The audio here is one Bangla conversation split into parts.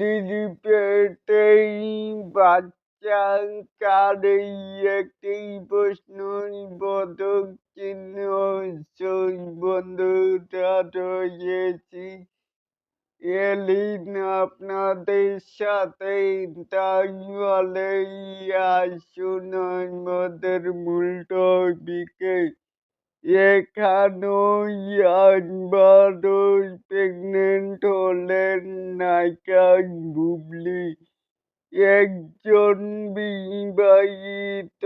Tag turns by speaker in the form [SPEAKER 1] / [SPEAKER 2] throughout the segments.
[SPEAKER 1] বুবলির পেটেই বাচ্চা কারেই একটি প্রশ্নবোধক চিহ্ন সই বন্ধুরা রয়েছি এলিন আপনাদের সাথে তাই বলেই আসুন আমাদের মূল টপিকে এখানেও একবারও প্রেগনেন্ট হলেন নায়িকা বুবলি। একজন বিবাহিত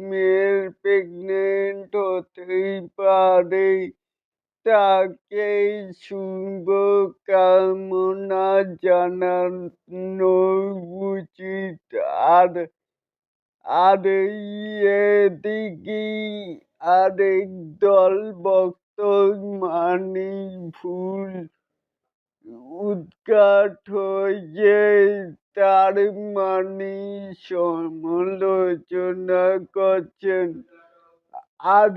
[SPEAKER 1] মেয়ের প্রেগনেন্ট হতেই পারে, তাকে শুভকামনা জানানো উচিত। আর আর এদিকে আরেক দল ভক্ত মানি ভুল উৎখাত হয়ে তার মানি সমালোচনা করছেন। আর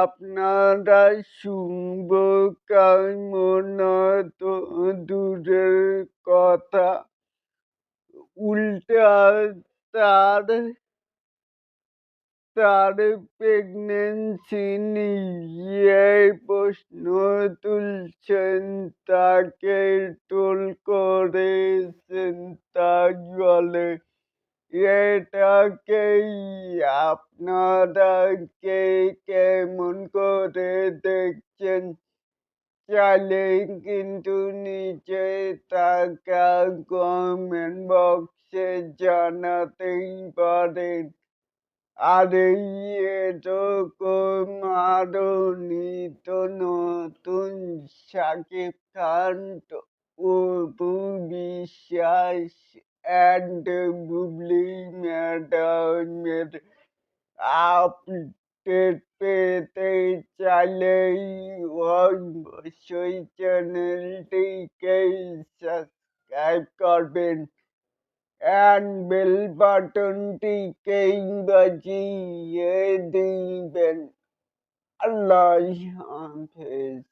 [SPEAKER 1] আপনারা শুভকামনা তো দূরের কথা, উল্টা তার তার প্রেগন্যান্সি নিয়ে প্রশ্ন তুলছেন, তাকে ট্রোল করেছেন। তাই বলে এটাকেই আপনারা কে কেমন করে দেখছেন চাইলে কিন্তু নিচে থাকা কমেন্ট বক্সে জানাতেই পারেন। আর এরকম আরো নিত্য নতুন শাকিব খান, অপু বিশ্বাস অ্যান্ড বুবলি ম্যাডামের আপডেট পেতে চাইলেই অবশ্যই চ্যানেলটিকে সাবস্ক্রাইব করবেন and bell বাটনটিকে বাজিয়ে দিবেন। আল্লাহ হাফেজ।